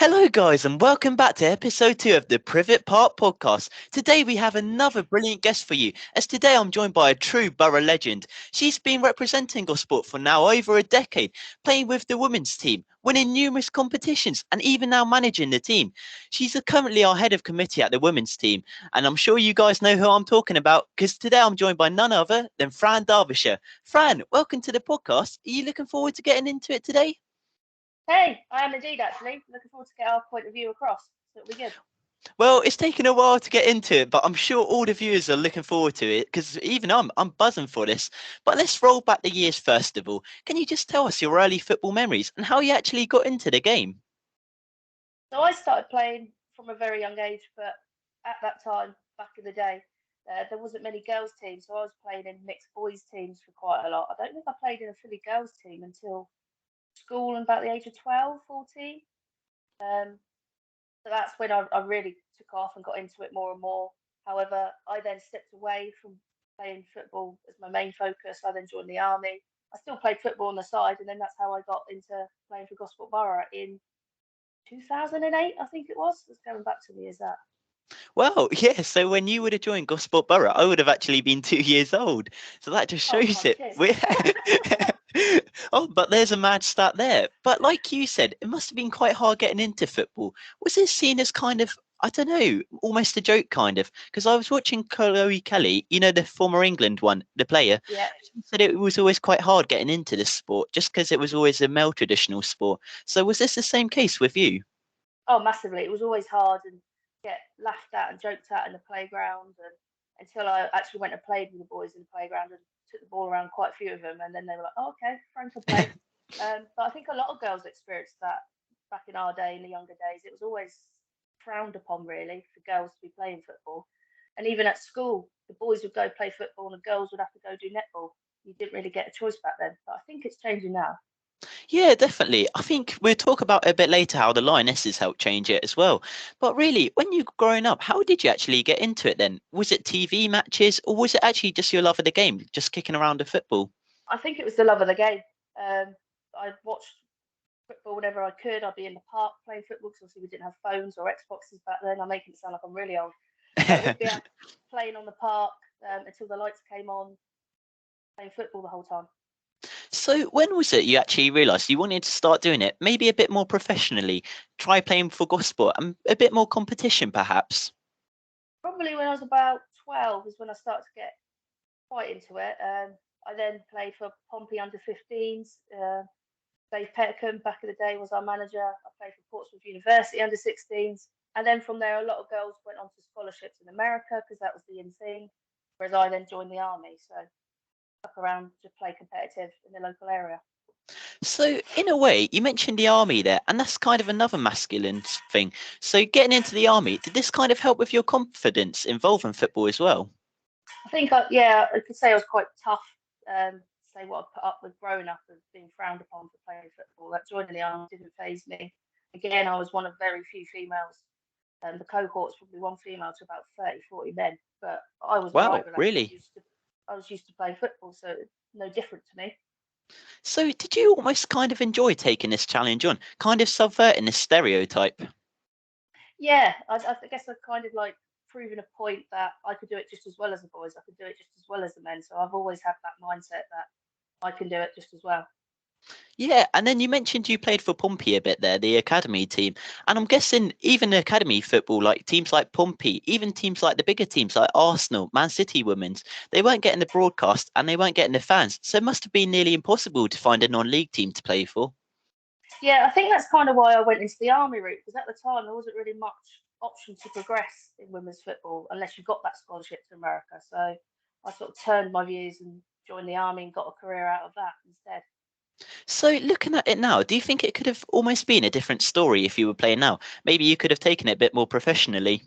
Hello, guys, and welcome back to episode 2 of the Privett podcast. Today, we have another brilliant guest for you, as today I'm joined by a true borough legend. She's been representing Gosport for now over a decade, playing with the women's team, winning numerous competitions, and even now managing the team. She's currently our head of committee at the women's team, and I'm sure you guys know who I'm talking about, because today I'm joined by none other than Fran Derbyshire. Fran, welcome to the podcast. Are you looking forward to getting into it today? Hey, I am indeed actually. Looking forward to get our point of view across. So it'll be good. Well, it's taken a while to get into it, but I'm sure all the viewers are looking forward to it because even I'm buzzing for this. But let's roll back the years first of all. Can you just tell us your early football memories and how you actually got into the game? So I started playing from a very young age, but at that time, back in the day, there wasn't many girls' teams, so I was playing in mixed boys' teams for quite a lot. I don't think I played in a fully girls' team until school and about the age of 12, 14. Um, so that's when I really took off and got into it more and more. However, I then stepped away from playing football as my main focus. I then joined the army. I still played football on the side, and then that's how I got into playing for Gosport Borough in 2008, I think it was. It's coming back to me as that. Well, yeah, so when you would have joined Gosport Borough, I would have actually been 2 years old. So that just Oh, shows it. crikey. Oh, but there's a mad stat there. But like you said, it must have been quite hard getting into football. Was it seen as kind of, I don't know, almost a joke kind of? Because I was watching Chloe Kelly, the former England one, the player. Yeah. She said it was always quite hard getting into this sport just because it was always a male traditional sport. So was this the same case with you? Oh, massively. It was always hard and get laughed at and joked at in the playground, and until I actually went and played with the boys in the playground and took the ball around quite a few of them, and then they were like, "Oh, okay, Frank can play." But I think a lot of girls experienced that back in our day, in the younger days. It was always frowned upon, really, for girls to be playing football. And even at school, the boys would go play football and the girls would have to go do netball. You didn't really get a choice back then, but I think it's changing now. Yeah, definitely. I think we'll talk about a bit later how the Lionesses helped change it as well. But really, when you were growing up, how did you actually get into it then? Was it TV matches or was it actually just your love of the game, just kicking around the football? I think it was the love of the game. I watched football whenever I could. I'd be in the park playing football because obviously we didn't have phones or Xboxes back then. I'm making it sound like I'm really old. We'd be out playing on the park until the lights came on, playing football the whole time. So when was it you actually realised you wanted to start doing it, maybe a bit more professionally, try playing for Gosport and a bit more competition perhaps? Probably when I was about 12 is when I started to get quite into it. I then played for Pompey under 15s. Dave Petcombe back in the day was our manager. I played for Portsmouth University under 16s. And then from there, a lot of girls went on to scholarships in America because that was the in thing. Whereas I then joined the army. So stuck around to play competitive in the local area. So, in a way, you mentioned the army there, and that's kind of another masculine thing. So, getting into the army, did this kind of help with your confidence involving football as well? I think, yeah, I could say I was quite tough. Say what I put up with growing up as being frowned upon for playing football. That joining the army didn't phase me. Again, I was one of very few females. The cohort's probably one female to about 30, 40 men. But I was all right Wow, with that. really? I was used to playing football, so no different to me. So, did you almost kind of enjoy taking this challenge on, kind of subverting this stereotype? Yeah, I guess I kind of like proving a point that I could do it just as well as the boys. I could do it just as well as the men. So I've always had that mindset that I can do it just as well. Yeah, and then you mentioned you played for Pompey a bit there, the academy team. And I'm guessing even academy football, like teams like Pompey, even teams like the bigger teams like Arsenal, Man City women's, they weren't getting the broadcast and they weren't getting the fans. So it must have been nearly impossible to find a non-league team to play for. Yeah, I think that's kind of why I went into the army route because at the time there wasn't really much option to progress in women's football unless you got that scholarship to America. So I sort of turned my views and joined the army and got a career out of that instead. So looking at it now, do you think it could have almost been a different story if you were playing now? Maybe you could have taken it a bit more professionally.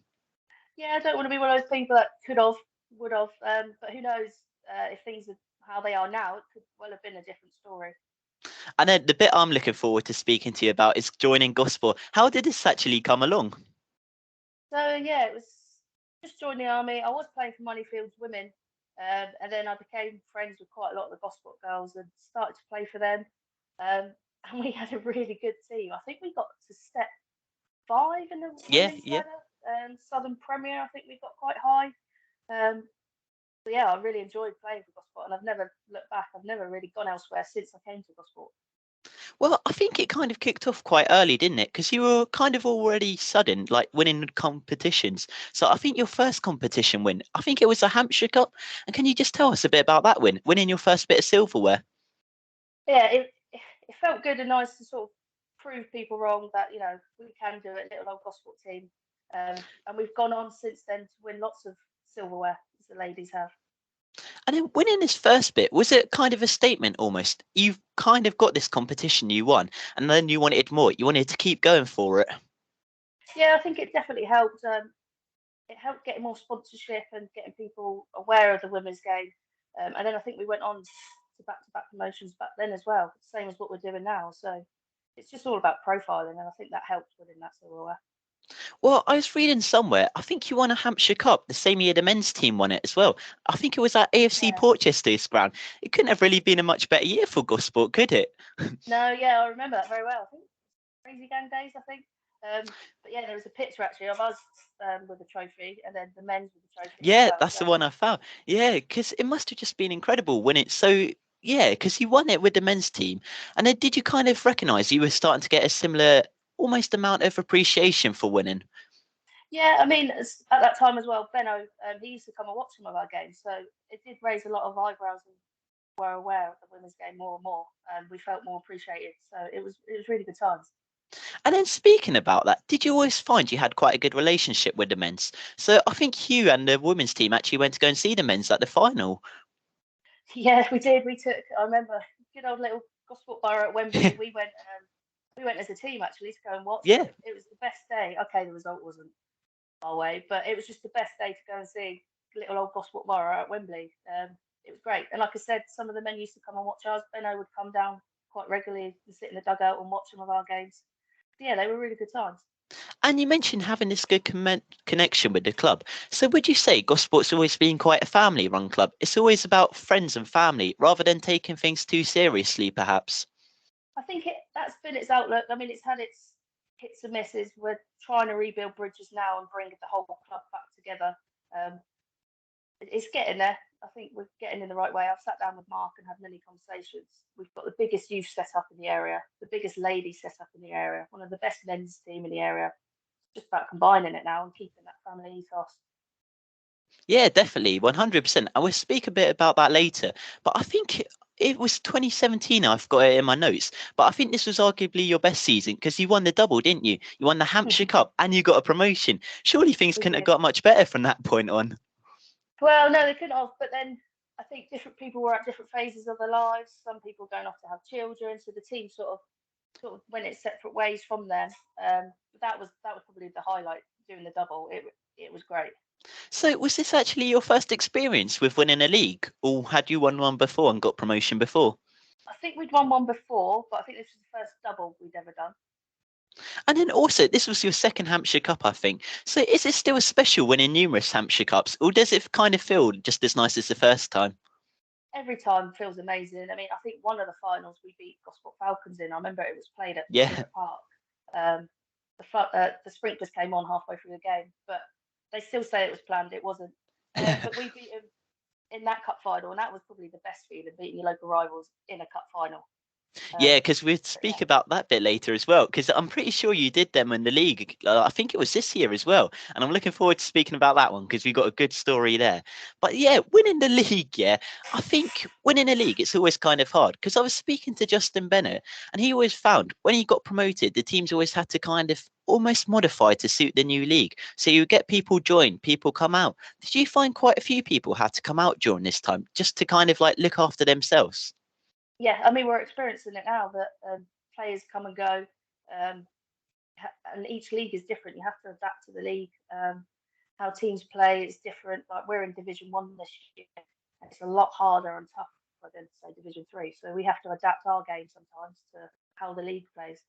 Yeah, I don't want to be one of those people that could have, would have, but who knows if things are how they are now, it could well have been a different story. And then the bit I'm looking forward to speaking to you about is joining Gosport. How did this actually come along? So yeah, it was just joined the army. I was playing for Moneyfields Women, and then I became friends with quite a lot of the Gosport girls and started to play for them. And we had a really good team. I think we got to step 5 in the Yeah, women's yeah. ladder. Southern Premier, I think we got quite high. So yeah, I really enjoyed playing for Gosport, and I've never looked back. I've never really gone elsewhere since I came to Gosport. Well, I think it kind of kicked off quite early, didn't it? Because you were kind of already sudden, like winning competitions. So I think your first competition win, I think it was a Hampshire Cup. And can you just tell us a bit about that win, winning your first bit of silverware? Yeah, it felt good and nice to sort of prove people wrong that we can do it. Little old Gosport team, and we've gone on since then to win lots of silverware, as the ladies have. And then winning this first bit, was it kind of a statement almost? You've kind of got this competition you won, and then you wanted more. You wanted to keep going for it. Yeah, I think it definitely helped. It helped getting more sponsorship and getting people aware of the women's game. And then I think we went on to back-to-back promotions back then as well, same as what we're doing now. So it's just all about profiling, and I think that helped winning that silverware. Well, I was reading somewhere, I think you won a Hampshire Cup the same year the men's team won it as well. I think it was at AFC Yeah. Porchester's ground. It couldn't have really been a much better year for Gosport, could it? No, yeah, I remember that very well. I think Crazy Gang days, I think. But yeah, there was a picture actually of us with the trophy, and then the men's with the trophy as Yeah, well. that's So the one I found. Yeah, because it must have just been incredible when it's so. Yeah, because you won it with the men's team. And then did you kind of recognise you were starting to get a similar, almost amount of appreciation for winning? yeah, I mean, at that time as well, Benno, he used to come and watch some of our games, so it did raise a lot of eyebrows, and were aware of the women's game more and more, and we felt more appreciated. So it was really good times. And then speaking about that, did you always find you had quite a good relationship with the men's? So I think you and the women's team actually went to go and see the men's at the final. Yeah, we did. We took. I remember good old little Gosport Borough at Wembley. We went. We went as a team actually to go and watch Yeah. it. It was the best day. Okay, the result wasn't our way, but it was just the best day to go and see little old Gosport Borough at Wembley. It was great, and like I said, some of the men used to come and watch us. Benno would come down quite regularly and sit in the dugout and watch some of our games. Yeah, they were really good times. And you mentioned having this good connection with the club. So would you say Gosport's always been quite a family-run club? It's always about friends and family rather than taking things too seriously, perhaps. I think that's been its outlook. I mean, it's had its hits and misses. We're trying to rebuild bridges now and bring the whole club back together. Um, it's getting there. I think we're getting in the right way. I've sat down with Mark and had many conversations. We've got the biggest youth set up in the area, the biggest lady set up in the area, one of the best men's team in the area. It's just about combining it now and keeping that family ethos. Yeah, definitely, 100%. I will speak a bit about that later. But I think it was 2017, I've got it in my notes. But I think this was arguably your best season because you won the double, didn't you? You won the Hampshire Cup and you got a promotion. Surely things We couldn't have did. got much better from that point on. Well, no, they couldn't have. But then I think different people were at different phases of their lives. Some people going off to have children, so the team sort of went its separate ways from them. But that was probably the highlight, doing the double. It was great. So was this actually your first experience with winning a league? Or had you won one before and got promotion before? I think we'd won one before, but I think this was the first double we'd ever done. And then also, this was your second Hampshire Cup, I think. So is it still special winning numerous Hampshire Cups, or does it kind of feel just as nice as the first time? Every time feels amazing. I mean, I think one of the finals we beat Gosport Falcons in. I remember it was played at Yeah. Privett Park. Um, the sprinklers came on halfway through the game, but they still say it was planned. It wasn't. But we beat them in that cup final, and that was probably the best feeling, beating your local rivals in a cup final. Yeah, Um, because we'll but yeah, speak about that bit later as well. Because I'm pretty sure you did them in the league. I think it was this year as well. And I'm looking forward to speaking about that one because we've got a good story there. But yeah, winning the league, yeah, I think winning a league, it's always kind of hard. Because I was speaking to Justin Bennett and he always found when he got promoted, the teams always had to kind of almost modify to suit the new league. So you get people join, people come out. Did you find quite a few people had to come out during this time just to kind of like look after themselves? yeah. I mean, we're experiencing it now that players come and go, um, and each league is different. You have to adapt to the league. How teams play is different. Like we're in Division 1 this year. It's a lot harder and tougher than say Division 3. So we have to adapt our game sometimes to how the league plays.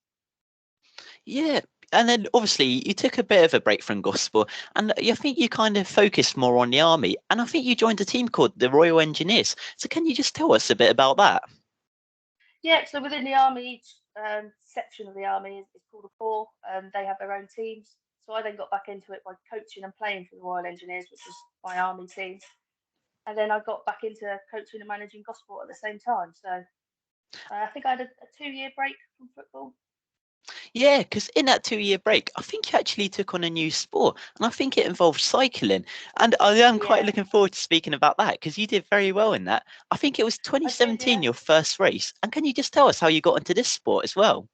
Yeah, and then obviously you took a bit of a break from gospel, and I think you kind of focused more on the army, and I think you joined a team called the Royal Engineers. So can you just tell us a bit about that? Yeah, so within the army, section of the army is called a corps. They have their own teams. So I then got back into it by coaching and playing for the Royal Engineers, which was my army team. And then I got back into coaching and managing Gosport at the same time. So I think I had a 2-year break from football. Yeah, because in that 2-year break, I think you actually took on a new sport, and I think it involved cycling. And I am quite Yeah, looking forward to speaking about that because you did very well in that. I think it was I did, 2017, yeah. your first race. And can you just tell us how you got into this sport as well?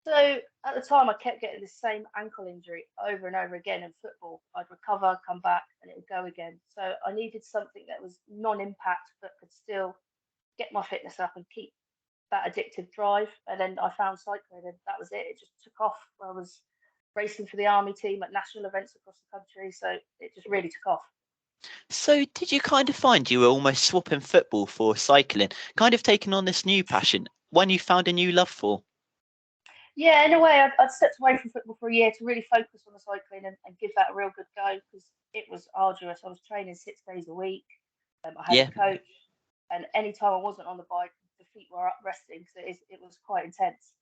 So at the time, I kept getting the same ankle injury over and over again in football. I'd recover, come back, and it would go again. So I needed something that was non-impact but could still get my fitness up and keep that addictive drive. And then I found cycling, and that was it. It just took off. I was racing for the army team at national events across the country, so it just really took off. So did you kind of find you were almost swapping football for cycling, kind of taking on this new passion, one you found a new love for? Yeah, in a way, I'd stepped away from football for a year to really focus on the cycling and give that a real good go because it was arduous. I was training 6 days a week. I had a Yeah. coach, and any time I wasn't on the bike, the feet were up resting, so it was quite intense.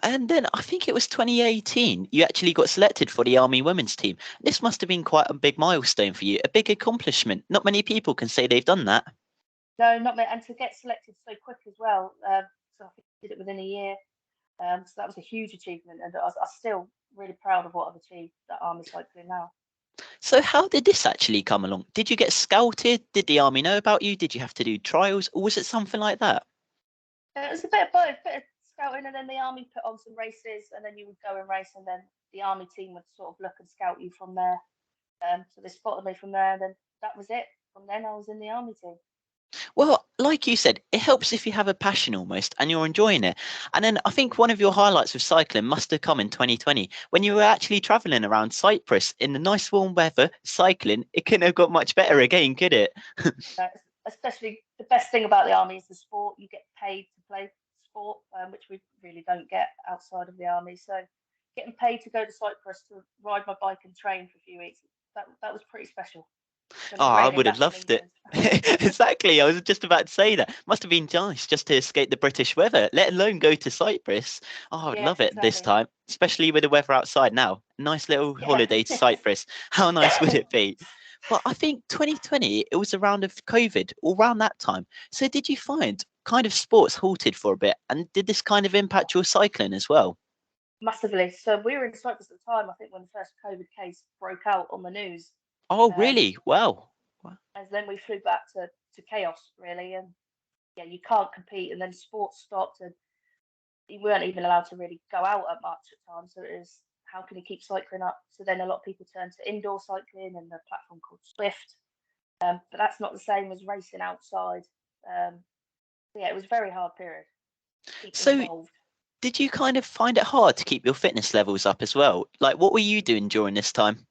And then I think it was 2018, you actually got selected for the Army women's team. This must have been quite a big milestone for you, a big accomplishment. Not many people can say they've done that. No, not me. And to get selected so quick as well. So I think I did it within a year. So that was a huge achievement, and I'm still really proud of what I've achieved at Army Cycling now. So how did this actually come along? Did you get scouted? Did the Army know about you? Did you have to do trials? Or was it something like that? It was a bit of both, a bit of scouting, and then the Army put on some races, and then you would go and race, and then the Army team would sort of look and scout you from there. So they spotted me from there, and then that was it. From then, I was in the Army team. Well, like you said, it helps if you have a passion almost and you're enjoying it. And then I think one of your highlights with cycling must have come in 2020 when you were actually traveling around Cyprus in the nice warm weather, cycling. It couldn't have got much better again, could it? Uh, Especially the best thing about the Army is the sport. You get paid to play sport, which we really don't get outside of the Army. So getting paid to go to Cyprus to ride my bike and train for a few weeks, that was pretty special when Oh, it's I raining would have back in loved it. England. Exactly. I was just about to say that. Must have been nice just to escape the British weather, let alone go to Cyprus. Oh, I'd Yeah, love it this exactly. time, especially with the weather outside now. Nice little Yeah. holiday to Cyprus. How nice would it be? But I think 2020, it was around of COVID, or around that time. So did you find kind of sports halted for a bit? And did this kind of impact your cycling as well? Massively. So we were in Cyprus at the time, I think, when the first COVID case broke out on the news. Oh, Um, really? Wow. Wow. and then we flew back to chaos, really. And yeah, you can't compete. And then sports stopped, and you weren't even allowed to really go out at much at times. So it was, how can you keep cycling up? So then a lot of people turned to indoor cycling and the platform called Swift. But that's not the same as racing outside. Um, yeah, it was a very hard period to keep So involved. did you kind of find it hard to keep your fitness levels up as well? Like, what were you doing during this time?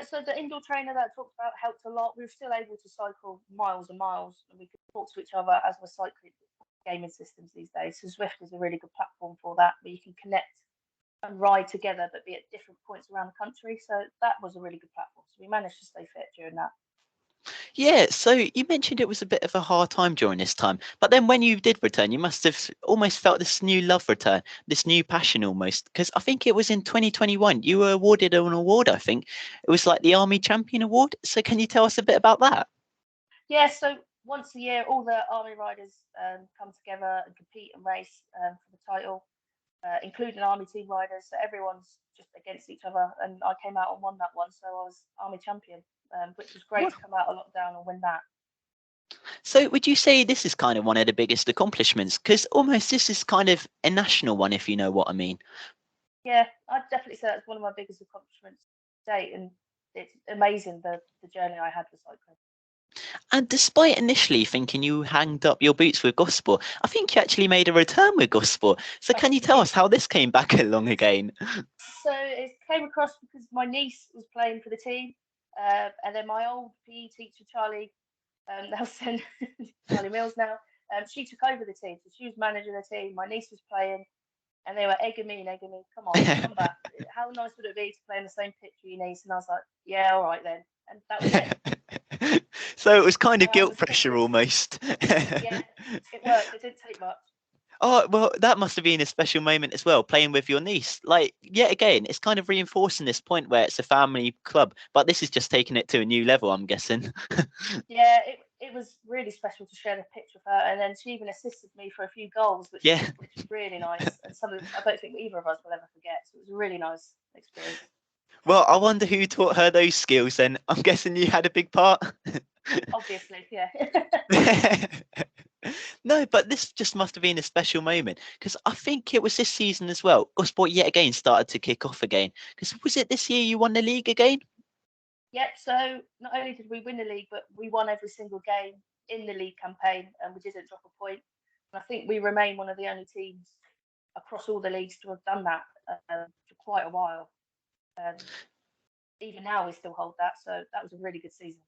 So the indoor trainer that I talked about helped a lot. We were still able to cycle miles and miles, and we could talk to each other as we're cycling. Gaming systems these days, so Zwift is a really good platform for that, where you can connect and ride together, but be at different points around the country. So that was a really good platform. So we managed to stay fit during that. Yeah, so you mentioned it was a bit of a hard time during this time, but then when you did return, you must have almost felt this new love return, this new passion almost, because I think it was in 2021 you were awarded an award, I think. It was like the Army Champion Award. So can you tell us a bit about that? Yeah, so once a year, all the army riders come together and compete and race for the title, including army team riders. So everyone's just against each other, and I came out and won that one. So I was army champion, which was great Wow. to come out of lockdown and win that. So would you say this is kind of one of the biggest accomplishments? Because almost this is kind of a national one, if you know what I mean. Yeah, I'd definitely say that's one of my biggest accomplishments to date, and it's amazing the journey I had with cycling. And despite initially thinking you hanged up your boots with Gosport, I think you actually made a return with Gosport. So I can you tell did. us how this came back along again? So it came across because my niece was playing for the team, and then my old PE teacher Charlie Nelson, Charlie Mills now, she took over the team. So she was managing the team. My niece was playing, and they were egging me and egging me. Come on, come back. How nice would it be to play in the same pitch with your niece? And I was like, yeah, all right then. And that was it. So it was kind So of I guilt was pressure second. almost. Yeah, it worked. It didn't take much. Oh, well, that must have been a special moment as well, playing with your niece. Like, yet again, it's kind of reinforcing this point where it's a family club, but this is just taking it to a new level, I'm guessing. Yeah, it was really special to share the pitch with her, and then she even assisted me for a few goals, Yeah. which was really nice, and some of I don't think either of us will ever forget. So it was a really nice experience. Well, I wonder who taught her those skills then. I'm guessing you had a big part. Obviously, yeah. No, but this just must have been a special moment because I think it was this season as well. Gosport yet again started to kick off again. Because was it this year you won the league again? Yep. So not only did we win the league, but we won every single game in the league campaign, and we didn't drop a point. And I think we remain one of the only teams across all the leagues to have done that for quite a while. Um, Even now, we still hold that. So that was a really good season.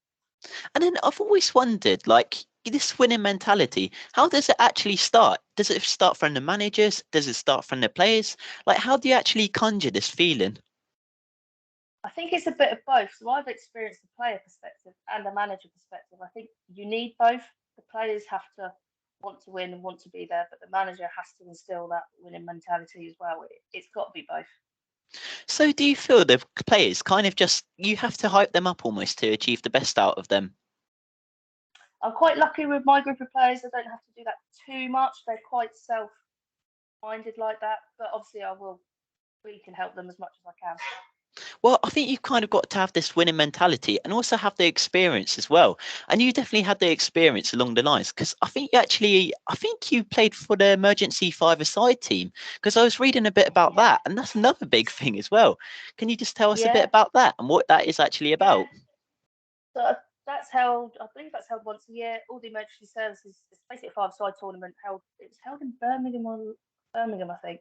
And then I've always wondered, like, this winning mentality, how does it actually start? Does it start from the managers? Does it start from the players? Like, how do you actually conjure this feeling? I think it's a bit of both. So I've experienced the player perspective and the manager perspective. I think you need both. The players have to want to win and want to be there, but the manager has to instill that winning mentality as well. It's got to be both. So do you feel the players kind of just, you have to hype them up almost to achieve the best out of them? I'm quite lucky with my group of players. I don't have to do that too much. They're quite self-minded like that, but obviously we can help them as much as I can. Well, I think you've kind of got to have this winning mentality and also have the experience as well. And you definitely had the experience along the lines because I think you played for the emergency five-a-side team because I was reading a bit about Yeah. that. And that's another big thing as well. Can you just tell us a bit Yeah, about that and what that is actually yeah. about? So that's held. I believe that's held once a year. All the emergency services. It's basically a five-side tournament. It was held in Birmingham, I think.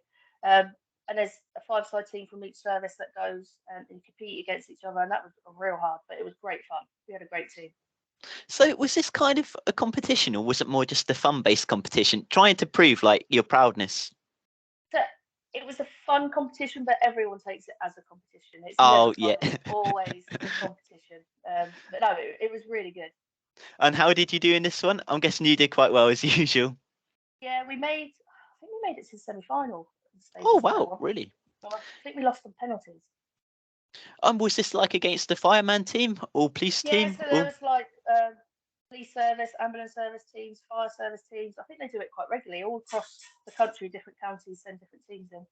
And there's a five-side team from each service that goes and compete against each other, and that was real hard, but it was great fun. We had a great team. So was this kind of a competition or was it more just a fun-based competition, trying to prove like your proudness? So it was a fun competition, but everyone takes it as a competition. It's never Oh, fun. yeah. It's always a competition. But no, it was really good. And how did you do in this one? I'm guessing you did quite well as usual. Yeah, I think we made it to the semi-final Oh, stages in that wow, one. really? And I think we lost on penalties. Was this like against the fireman team or police Yeah, team? so there Or was like police service, ambulance service teams, fire service teams. I think they do it quite regularly all across the country. Different counties send different teams in.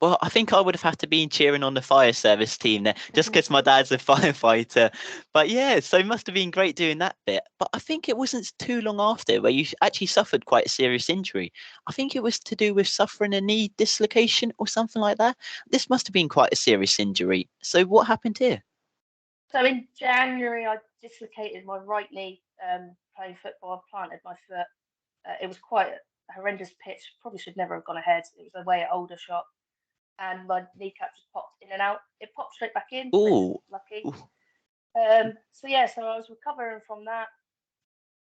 well, I think I would have had to be cheering on the fire service team there, just because my dad's a firefighter. But yeah, so it must have been great doing that bit. But I think it wasn't too long after where you actually suffered quite a serious injury. I think it was to do with suffering a knee dislocation or something like that. This must have been quite a serious injury. So what happened here? So in January, I dislocated my right knee playing football. I planted my foot. It was quite a horrendous pitch. Probably should never have gone ahead. It was away at Aldershot, and my kneecap just popped in and out. It popped straight back in, which was Oh, lucky. So I was recovering from that.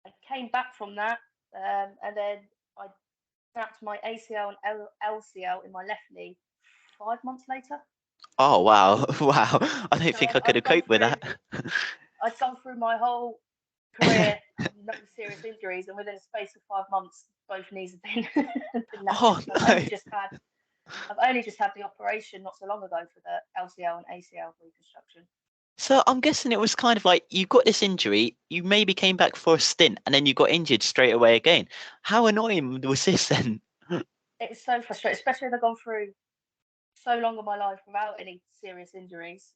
I came back from that, and then I snapped my ACL and LCL in my left knee 5 months later. oh, wow, wow! I don't So think I could have coped with that. I'd gone through my whole career, no serious injuries, and within a space of 5 months, both knees have been, been knackered. Oh So no! I've only just had the operation not so long ago for the LCL and ACL reconstruction. So I'm guessing it was kind of like you got this injury, you maybe came back for a stint, and then you got injured straight away again. How annoying was this then? It's so frustrating, especially if I've gone through so long of my life without any serious injuries.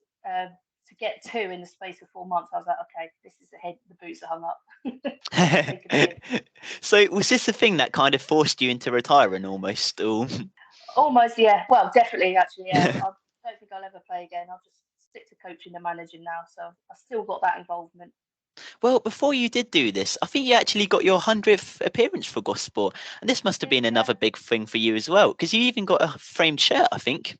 To get two in the space of 4 months, I was like, okay, this is the head, the boots are hung up. Take a beating. So was this the thing that kind of forced you into retiring almost? Or Almost, yeah. Well, definitely, actually, yeah. I don't think I'll ever play again. I'll just stick to coaching and managing now. So I've still got that involvement. well, before you did do this, I think you actually got your 100th appearance for Gosport, and this must have Did been yeah, another big thing for you as well, because you even got a framed shirt, I think.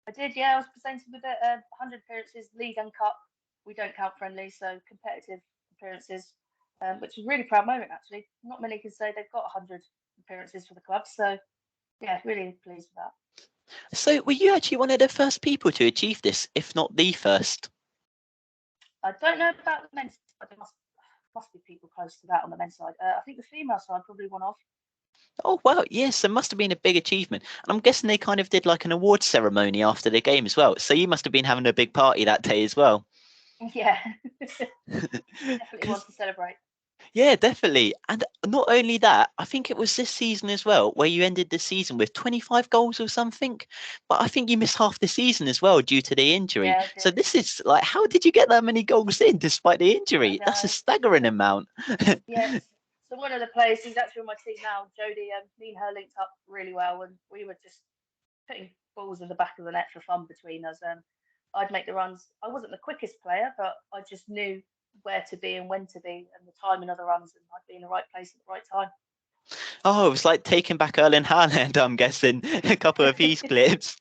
I did. Yeah, I was presented with it. 100 appearances, league and cup. We don't count friendly, so competitive appearances, which is a really proud moment actually. Not many can say they've got 100 appearances for the club. So yeah, really pleased with that. So were you actually one of the first people to achieve this, if not the first? I don't know about the men's side. There must be people close to that on the men's side. I think the female side probably one off. Oh, wow. Yes, it must have been a big achievement. And I'm guessing they kind of did like an awards ceremony after the game as well. So you must have been having a big party that day as well. Yeah, definitely want Because to celebrate. yeah, definitely. And not only that, I think it was this season as well, where you ended the season with 25 goals or something. But I think you missed half the season as well due to the injury. Yeah, I So did. this is like, how did you get that many goals in despite the I injury? That's a know. staggering amount. Yes. So one of the players who's actually on my team now, Jodie, me and her linked up really well, and we were just putting balls in the back of the net for fun between us. I'd make the runs. I wasn't the quickest player, but I just knew where to be and when to be, and the timing of the runs, and I'd be in the right place at the right time. Oh, it was like taking back Erling Haaland, I'm guessing, a couple of his clips.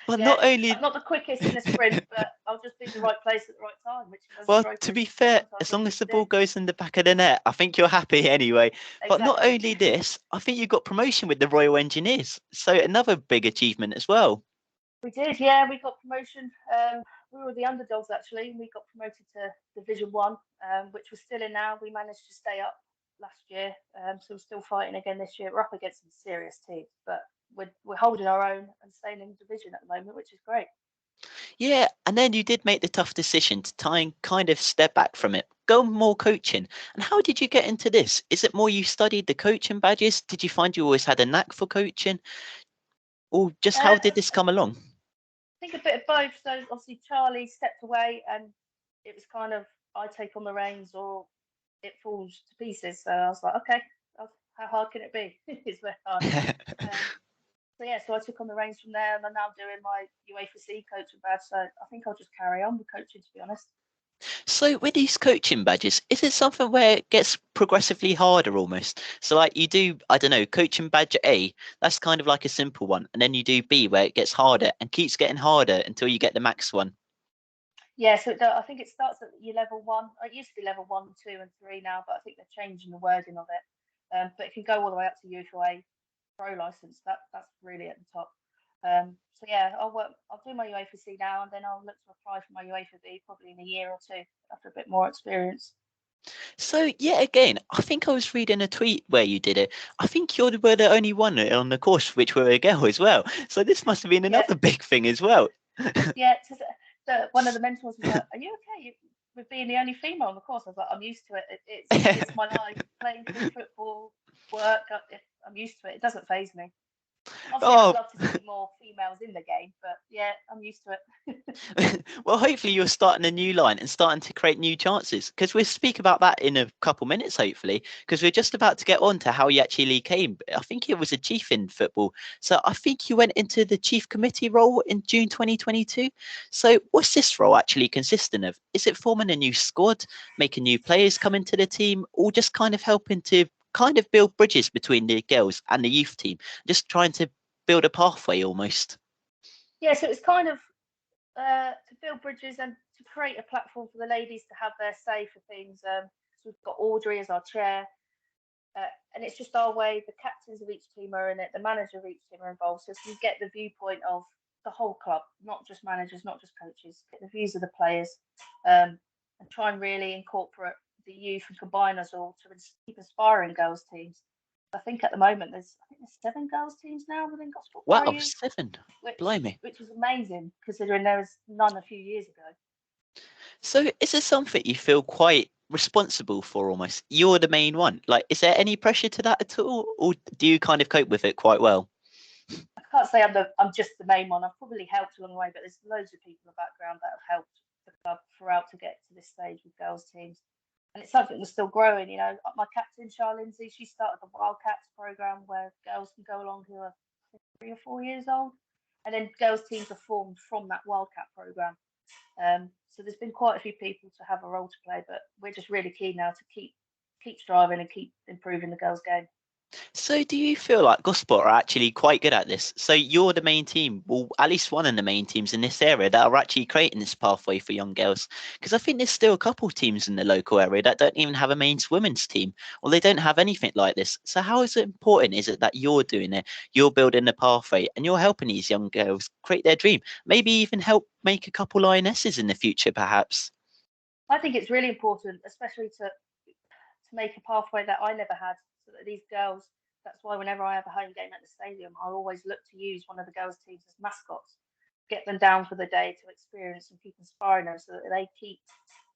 But Yeah, not only, I'm not the quickest in a sprint, but I'll just be in the right place at the right time, which is as a well, to striker, be is fair, sometimes as what you long need as the to ball do. goes in the back of the net, I think you're happy anyway. But not Exactly. only this, I think you got promotion with the Royal Engineers. So another big achievement as well. We did, yeah. We got promotion. We were the underdogs actually. We got promoted to Division One, which we're still in now. We managed to stay up last year, so we're still fighting again this year. We're up against some serious teams, but we're holding our own and staying in division at the moment, which is great. Yeah, and then you did make the tough decision to try and kind of step back from it, go more coaching. And how did you get into this? Is it more you studied the coaching badges? Did you find you always had a knack for coaching? Or just how did I this come along? think a bit of both. So obviously Charlie stepped away, and it was kind of I take on the reins or it falls to pieces. So I was like, okay, how hard can it be? It's very hard. Um, so yeah, so I took on the reins from there, and I'm now doing my UEFA C coaching badge. So I think I'll just carry on with coaching, to be honest. So with these coaching badges, is it something where it gets progressively harder almost? So like you do, I don't know, coaching badge A, that's kind of like a simple one, and then you do B where it gets harder and keeps getting harder until you get the max one. Yeah, so I think it starts at your level one. It used to be level one, two, and three now, but I think they're changing the wording of it. But it can go all the way up to UEFA Pro license. That's really at the top. So yeah, I'll do my UEFA C now, and then I'll look to apply for my UEFA B probably in a year or two after a bit more experience. So yeah, again, I think I was reading a tweet where you did it. I think you were the only one on the course which were a girl as well. So this must have been Yeah, another big thing as well. yeah. One of the mentors was like, "Are you okay with being the only female on the course?" I was like, "I'm used to it. It's my life. Playing football, work. I'm used to it. It doesn't phase me. Obviously, I'd Oh, love to see more females in the game, but yeah, I'm used to it." well, hopefully you're starting a new line and starting to create new chances because we'll speak about that in a couple minutes, hopefully, because we're just about to get on to how you actually came. I think it was a chief in football. So I think you went into the chief committee role in June 2022. So what's this role actually consisting of? Is it forming a new squad, making new players come into the team, or just kind of helping to kind of build bridges between the girls and the youth team, just trying to build a pathway almost? Yeah, so it's kind of to build bridges and to create a platform for the ladies to have their say for things. So we've got Audrey as our chair, and it's just our way. The captains of each team are in it, the manager of each team are involved, so we get the viewpoint of the whole club, not just managers, not just coaches. Get the views of the players, and try and really incorporate the youth and combine us all to keep inspiring girls teams. I think at the moment there's 7 girls teams now within Gosport Borough Wow, Youth, 7. which Blimey. which is amazing considering there was none a few years ago. So is it something you feel quite responsible for almost? You're the main one. Like, is there any pressure to that at all? Or do you kind of cope with it quite well? I can't say I'm just the main one. I've probably helped along the way, but there's loads of people in the background that have helped the club throughout to get to this stage with girls teams. And it's something we're still growing. My captain, Lindsay, she started the Wildcats program where girls can go along who are 3 or 4 years old, and then girls teams are formed from that Wildcat program. So there's been quite a few people to have a role to play, but we're just really keen now to keep striving and keep improving the girls' game. So do you feel like Gosport are actually quite good at this? So you're the main team, well, at least one of the main teams in this area that are actually creating this pathway for young girls. Because I think there's still a couple teams in the local area that don't even have a men's women's team, or they don't have anything like this. So how is it important? Is it that you're doing it, you're building the pathway, and you're helping these young girls create their dream? Maybe even help make a couple lionesses in the future, perhaps. I think it's really important, especially to make a pathway that I never had, so that these girls That's why whenever I have a home game at the stadium, I always look to use one of the girls' teams as mascots, get them down for the day to experience and keep inspiring them so that they keep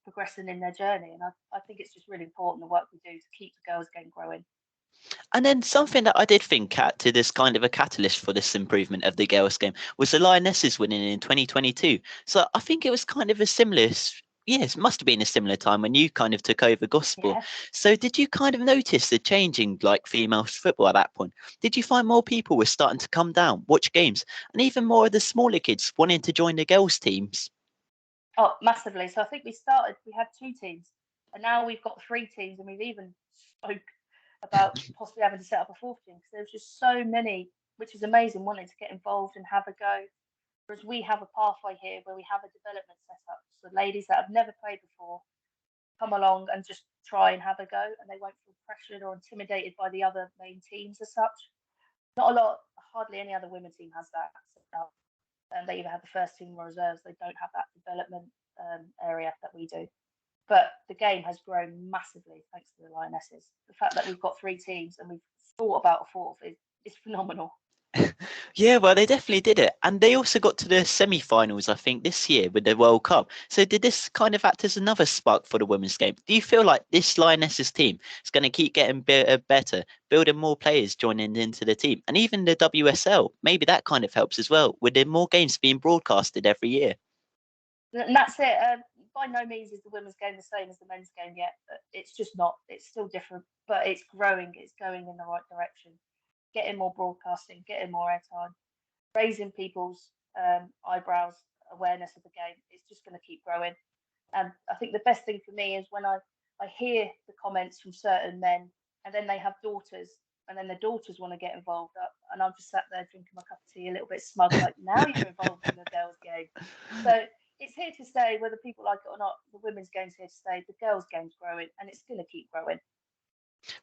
progressing in their journey. And I think it's just really important the work we do to keep the girls' game growing. And then something that I did think at to this kind of a catalyst for this improvement of the girls' game was the Lionesses winning in 2022. So I think it was kind of a similar, yes, must have been a similar time when you kind of took over Gosport. Yeah. So did you kind of notice the changing like female football at that point? Did you find more people were starting to come down, watch games, and even more of the smaller kids wanting to join the girls' teams? Oh, massively. So I think we had 2 teams, and now we've got 3 teams, and we've even spoke about possibly having to set up a 4th team because there's just so many, which is amazing, wanting to get involved and have a go. Whereas we have a pathway here where we have a development set up. So ladies that have never played before come along and just try and have a go, and they won't feel pressured or intimidated by the other main teams as such. Not a lot, hardly any other women team has that set up. They either have the first team or reserves. They don't have that development area that we do. But the game has grown massively thanks to the Lionesses. The fact that we've got 3 teams and we've thought about a 4th is phenomenal. Yeah, well, they definitely did it. And they also got to the semi-finals, I think, this year with the World Cup. So did this kind of act as another spark for the women's game? Do you feel like this Lionesses team is going to keep getting better, building more players joining into the team? And even the WSL, maybe that kind of helps as well, with the more games being broadcasted every year. And that's it. By no means is the women's game the same as the men's game yet. It's just not. It's still different, but it's growing. It's going in the right direction. Getting more broadcasting, getting more airtime, raising people's eyebrows, awareness of the game. It's just going to keep growing. And I think the best thing for me is when I hear the comments from certain men, and then they have daughters, and then their daughters want to get involved. And I'm just sat there drinking my cup of tea, a little bit smug, like now you're involved in the girls' game. So it's here to stay, whether people like it or not. The women's game's here to stay. The girls' game's growing, and it's going to keep growing.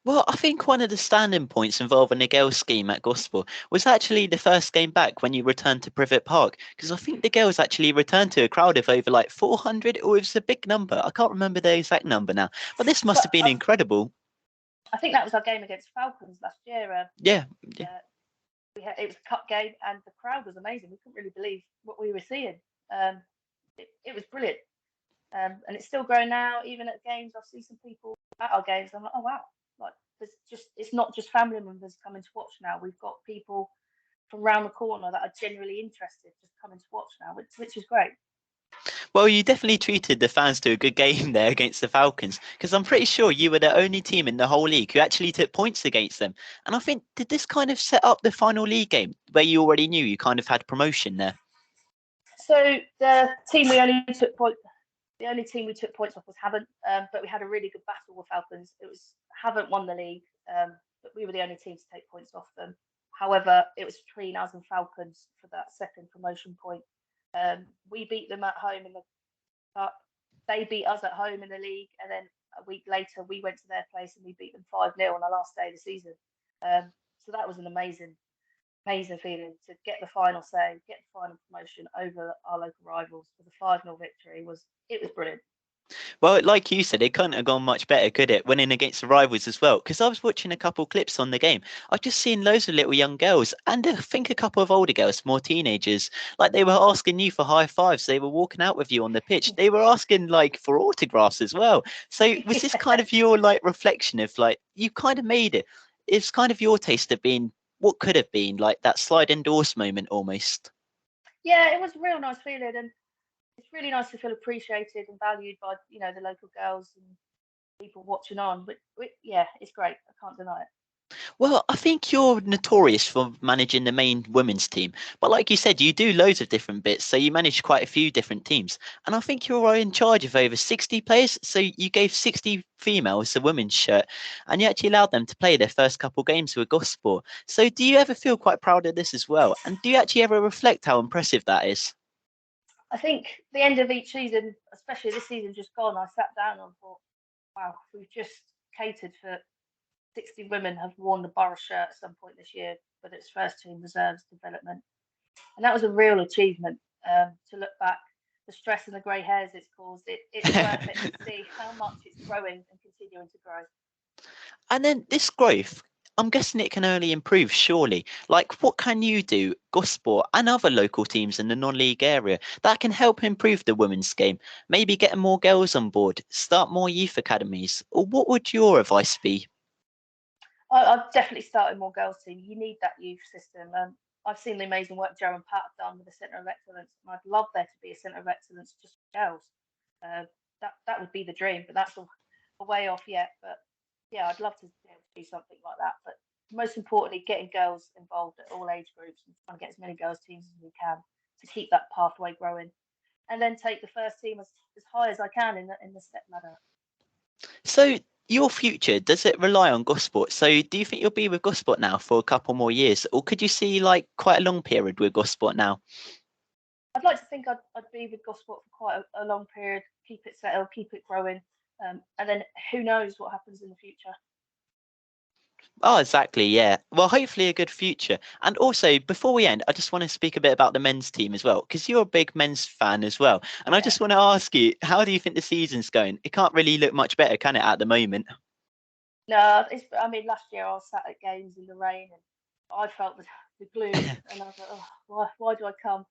Well, I think one of the standing points involving the girls' scheme at Gosport was actually the first game back when you returned to Privett Park, because I think the girls actually returned to a crowd of over like 400, or it was a big number. I can't remember the exact number now, but this must But have been incredible. I think that was our game against Falcons last year. Yeah. It was a cup game, and the crowd was amazing. We couldn't really believe what we were seeing. It was brilliant. And it's still growing now. Even at games, I see some people at our games. I'm like, oh wow, like it's not just family members coming to watch now. We've got people from around the corner that are genuinely interested just coming to watch now, which is great. Well, you definitely treated the fans to a good game there against the Falcons, because I'm pretty sure you were the only team in the whole league who actually took points against them. And I think, did this kind of set up the final league game where you already knew you kind of had promotion there? So the team we only took points. The only team we took points off was Havant, but we had a really good battle with Falcons. It was Havant won the league, but we were the only team to take points off them. However, it was between us and Falcons for that second promotion point. We beat them at home in the cup. They beat us at home in the league, and then a week later we went to their place and we beat them 5-0 on the last day of the season. So that was an amazing feeling to get the final say, get the final promotion over our local rivals with a 5-0 victory. It was brilliant. Well, like you said, it couldn't have gone much better, could it? Winning against the rivals as well. Because I was watching a couple clips on the game. I've just seen loads of little young girls, and I think a couple of older girls, more teenagers. Like they were asking you for high fives. They were walking out with you on the pitch. They were asking like for autographs as well. So was this kind of your like reflection of like you kind of made it? It's kind of your taste of being what could have been like that sliding doors moment almost. Yeah, it was a real nice feeling, and it's really nice to feel appreciated and valued by the local girls and people watching on. But yeah, it's great. I can't deny it. Well, I think you're notorious for managing the main women's team, but like you said, you do loads of different bits, so you manage quite a few different teams. And I think you're in charge of over 60 players, so you gave 60 females a women's shirt, and you actually allowed them to play their first couple games with Gosport. So do you ever feel quite proud of this as well? And do you actually ever reflect how impressive that is? I think the end of each season, especially this season just gone, I sat down and thought, wow, we've just catered for 60 women have worn the Borough shirt at some point this year, whether it's first team, reserves, development. And that was a real achievement to look back. The stress and the grey hairs it's caused, it's worth it to see how much it's growing and continuing to grow. And then this growth, I'm guessing it can only improve, surely. Like, what can you do, Gosport and other local teams in the non-league area, that can help improve the women's game? Maybe get more girls on board, start more youth academies, or what would your advice be? I've definitely started more girls' team. You need that youth system. I've seen the amazing work Joe and Pat have done with the Centre of Excellence, and I'd love there to be a Centre of Excellence just for girls. Uh, that would be the dream, but that's a way off yet. But yeah, I'd love to be able to do something like that. But most importantly, getting girls involved at all age groups and trying to get as many girls' teams as we can to keep that pathway growing, and then take the first team as high as I can in the step ladder. So, your future, does it rely on Gosport? So, do you think you'll be with Gosport now for a couple more years, or could you see like quite a long period with Gosport now? I'd like to think I'd be with Gosport for quite a long period, keep it settled, keep it growing, and then who knows what happens in the future. Oh, exactly. Yeah. Well, hopefully a good future. And also, before we end, I just want to speak a bit about the men's team as well, because you're a big men's fan as well. And I Yeah. just want to ask you, how do you think the season's going? It can't really look much better, can it, at the moment? No, I mean, last year I was sat at games in the rain and I felt the gloom, and I was like, oh, why do I come?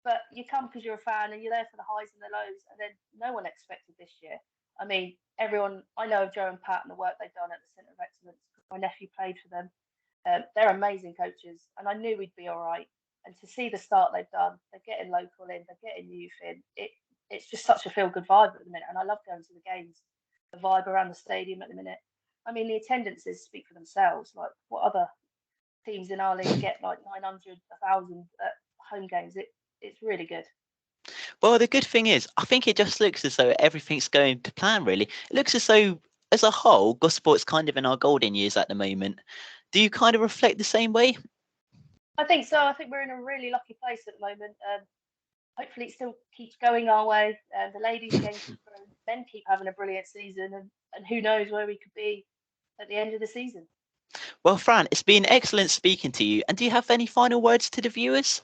But you come because you're a fan and you're there for the highs and the lows, and then no one expected this year. I mean, everyone, I know of Joe and Pat and the work they've done at the Centre of Excellence. My nephew played for them. They're amazing coaches, and I knew we'd be all right. And to see the start they've done, they're getting local in, they're getting youth in. It's just such a feel good vibe at the minute, and I love going to the games. The vibe around the stadium at the minute. I mean, the attendances speak for themselves. Like, what other teams in our league get like 900, 1,000 at home games? It's really good. Well, the good thing is, I think it just looks as though everything's going to plan, really. It looks as though, as a whole, Gosport's kind of in our golden years at the moment. Do you kind of reflect the same way? I think so. I think we're in a really lucky place at the moment. Hopefully, it still keeps going our way. The ladies' game keep growing. Men keep having a brilliant season, and who knows where we could be at the end of the season. Well, Fran, it's been excellent speaking to you. And do you have any final words to the viewers?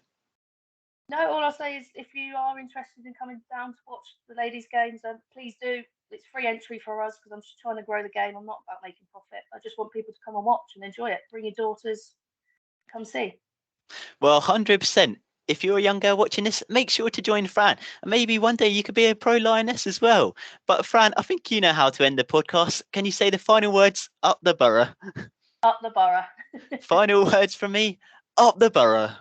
No, all I'll say is if you are interested in coming down to watch the ladies' games, please do. It's free entry for us because I'm just trying to grow the game. I'm not about making profit. I just want people to come and watch and enjoy it. Bring your daughters, come see. Well, 100%. If you're a young girl watching this, make sure to join Fran. And maybe one day you could be a pro lioness as well. But Fran, I think you know how to end the podcast. Can you say the final words? Up the borough. Up the borough. Final words from me. Up the borough.